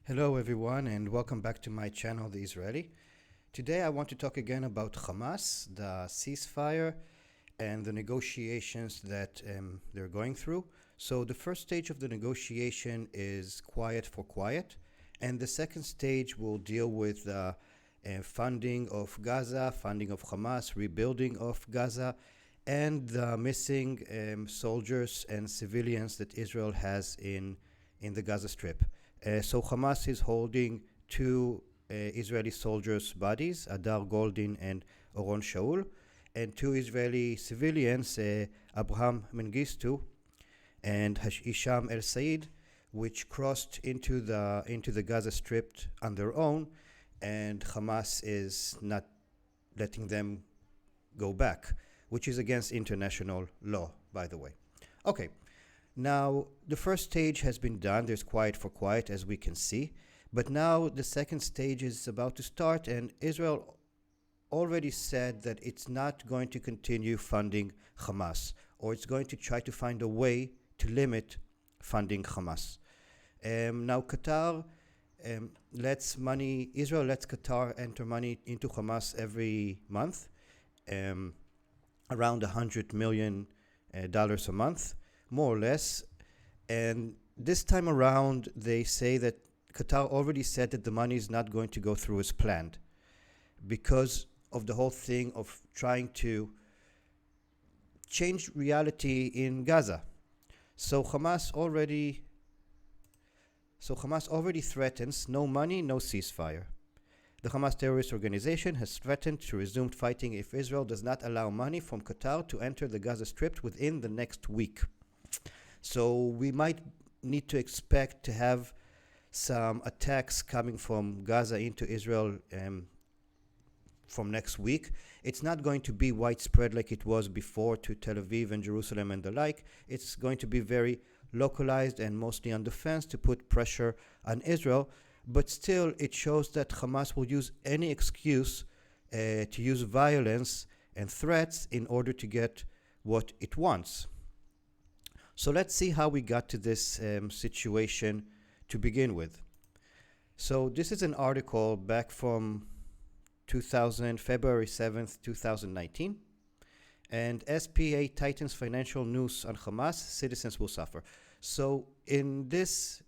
Hello everyone and welcome back to my channel, The Israeli. Today I want to talk again about Hamas, the ceasefire and the negotiations that they're going through. So the first stage of the negotiation is quiet for quiet, and the second stage will deal with funding of Gaza, funding of Hamas, rebuilding of Gaza, and the missing soldiers and civilians that Israel has in the Gaza Strip. So Hamas is holding two Israeli soldiers' bodies, Adar Goldin and Oron Shaul, and two Israeli civilians, Abraham Mengistu and Hisham El Said, which crossed into the Gaza Strip on their own, and Hamas is not letting them go back, which is against international law, by the way. Okay. Now, the first stage has been done. There's quiet for quiet, as we can see. But now the second stage is about to start, and Israel already said that it's not going to continue funding Hamas, or it's going to try to find a way to limit funding Hamas. Now, Qatar Israel lets Qatar enter money into Hamas every month, around $100 million a month. More or less. And this time around, they say that Qatar already said that the money is not going to go through as planned because of the whole thing of trying to change reality in Gaza. So Hamas already threatens no money, no ceasefire. The Hamas terrorist organization has threatened to resume fighting if Israel does not allow money from Qatar to enter the Gaza Strip within the next week. So we might need to expect to have some attacks coming from Gaza into Israel from next week. It's not going to be widespread like it was before to Tel Aviv and Jerusalem and the like. It's going to be very localized and mostly on defense to put pressure on Israel. But still, it shows that Hamas will use any excuse to use violence and threats in order to get what it wants. So let's see how we got to this situation to begin with. So this is an article back from February 7th, 2019. And SPA tightens financial noose on Hamas, citizens will suffer. So in this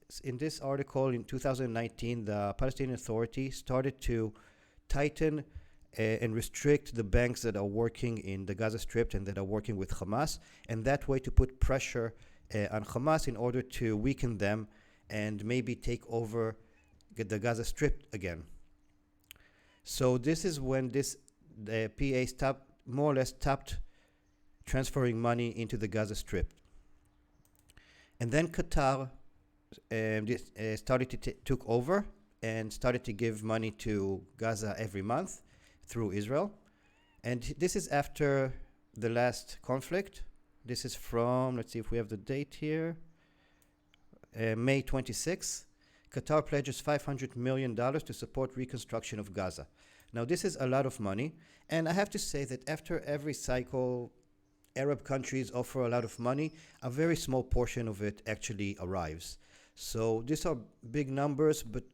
article in 2019, the Palestinian Authority started to tighten and restrict the banks that are working in the Gaza Strip and that are working with Hamas, and that way to put pressure on Hamas in order to weaken them and maybe take over the Gaza Strip again. So this is when the PA more or less stopped transferring money into the Gaza Strip. And then Qatar took over and started to give money to Gaza every month through Israel. And this is after the last conflict. This is from, let's see if we have the date here, May 26th. Qatar pledges $500 million to support reconstruction of Gaza. Now, this is a lot of money. And I have to say that after every cycle, Arab countries offer a lot of money. A very small portion of it actually arrives. So these are big numbers, but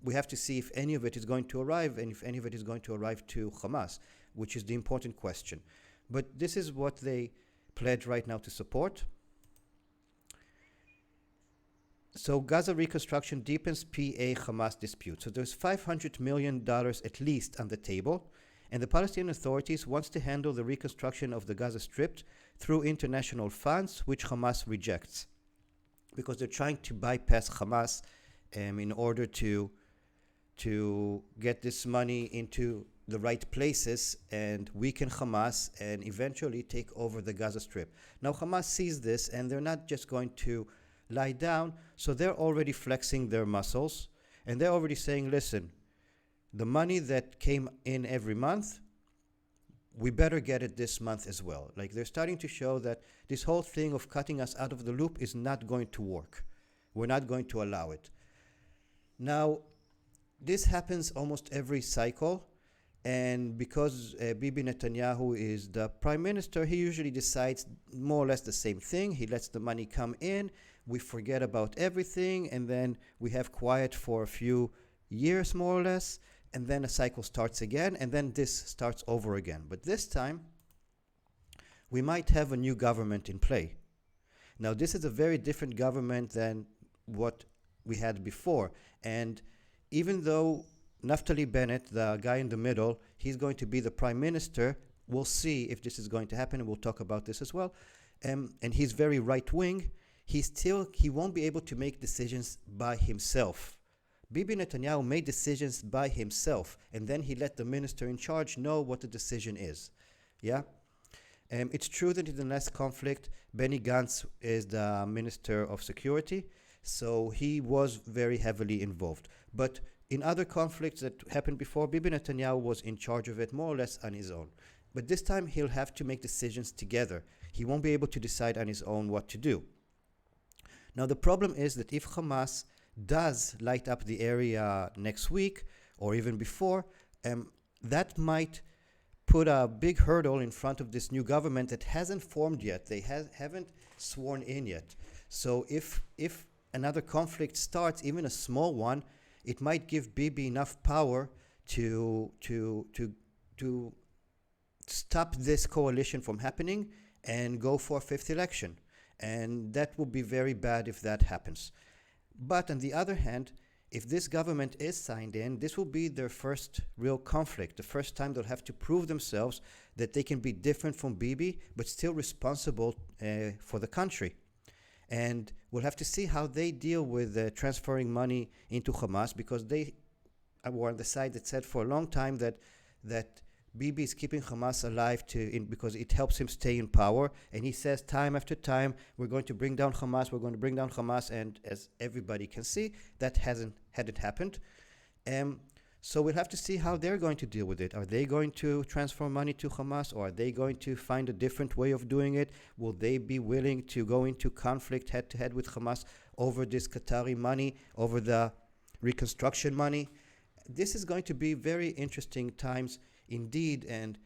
we have to see if any of it is going to arrive and if any of it is going to arrive to Hamas, which is the important question. But this is what they pledge right now to support. So Gaza reconstruction deepens PA-Hamas dispute. So there's $500 million at least on the table, and the Palestinian authorities wants to handle the reconstruction of the Gaza Strip through international funds, which Hamas rejects, because they're trying to bypass Hamas in order to get this money into the right places and weaken Hamas and eventually take over the Gaza Strip. Now Hamas sees this and they're not just going to lie down, so they're already flexing their muscles and they're already saying, listen, the money that came in every month, we better get it this month as well. Like, they're starting to show that this whole thing of cutting us out of the loop is not going to work. We're not going to allow it. Now, this happens almost every cycle, and because Bibi Netanyahu is the prime minister, he usually decides more or less the same thing. He lets the money come in. we forget about everything, and then we have quiet for a few years more or less, and then a cycle starts again, and then this starts over again. But this time, we might have a new government in play. Now, this is a very different government than what we had before. And even though Naftali Bennett, the guy in the middle, he's going to be the prime minister, we'll see if this is going to happen, and we'll talk about this as well. And he's very right-wing. He won't be able to make decisions by himself. Bibi Netanyahu made decisions by himself, and then he let the minister in charge know what the decision is. Yeah? It's true that in the last conflict, Benny Gantz is the Minister of Security, so he was very heavily involved. But in other conflicts that happened before, Bibi Netanyahu was in charge of it more or less on his own. But this time he'll have to make decisions together. He won't be able to decide on his own what to do. Now the problem is that if Hamas does light up the area next week, or even before, that might put a big hurdle in front of this new government that hasn't formed yet. They haven't sworn in yet. So if another conflict starts, even a small one, it might give Bibi enough power to stop this coalition from happening and go for a fifth election. And that would be very bad if that happens. But on the other hand, if this government is signed in, this will be their first real conflict, the first time they'll have to prove themselves that they can be different from Bibi, but still responsible for the country. And we'll have to see how they deal with transferring money into Hamas, because they were on the side that said for a long time that Bibi is keeping Hamas alive because it helps him stay in power. And he says time after time, we're going to bring down Hamas, we're going to bring down Hamas. And as everybody can see, that hadn't happened. So we'll have to see how they're going to deal with it. Are they going to transfer money to Hamas, or are they going to find a different way of doing it? Will they be willing to go into conflict head-to-head with Hamas over this Qatari money, over the reconstruction money? This is going to be very interesting times indeed, and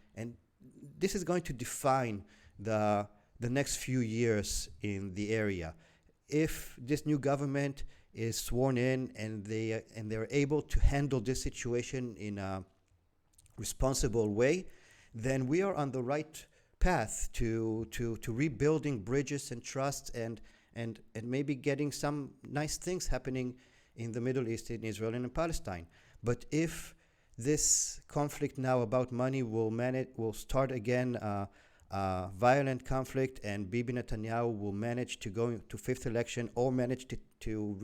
this is going to define the next few years in the area. If this new government is sworn in and they're able to handle this situation in a responsible way, then we are on the right path to rebuilding bridges and trust and maybe getting some nice things happening in the Middle East, in Israel and in Palestine. But if this conflict now about money will start again a violent conflict, and Bibi Netanyahu will manage to go to fifth election, or manage to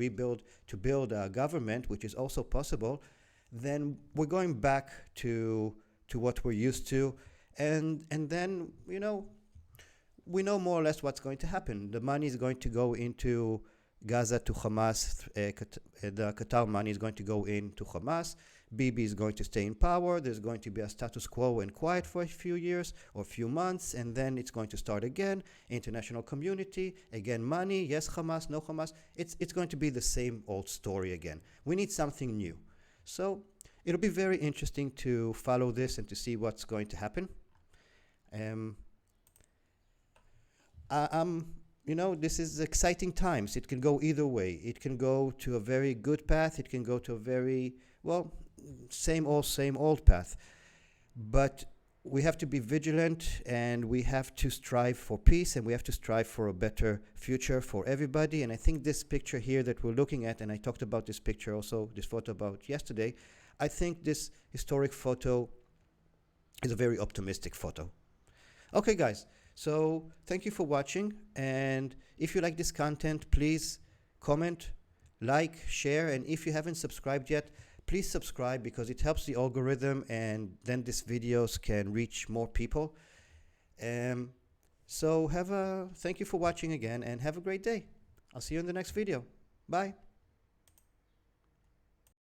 build a government, which is also possible, then we're going back to what we're used to, and then we know more or less what's going to happen. The money is going to go into Gaza to Hamas. The Qatar money is going to go into Hamas. Bibi is going to stay in power. There's going to be a status quo and quiet for a few years or a few months, and then it's going to start again. International community, again money, yes Hamas, no Hamas. It's going to be the same old story again. We need something new. So it'll be very interesting to follow this and to see what's going to happen. This is exciting times. It can go either way. It can go to a very good path. It can go to a very, same old path. But we have to be vigilant, and we have to strive for peace, and we have to strive for a better future for everybody. And I think this picture here that we're looking at, and I talked about this picture also, this photo about yesterday, I think this historic photo is a very optimistic photo. Okay, guys. So thank you for watching, and if you like this content, please comment, like, share, and if you haven't subscribed yet, please subscribe, because it helps the algorithm, and then these videos can reach more people. So thank you for watching again, and have a great day. I'll see you in the next video. Bye.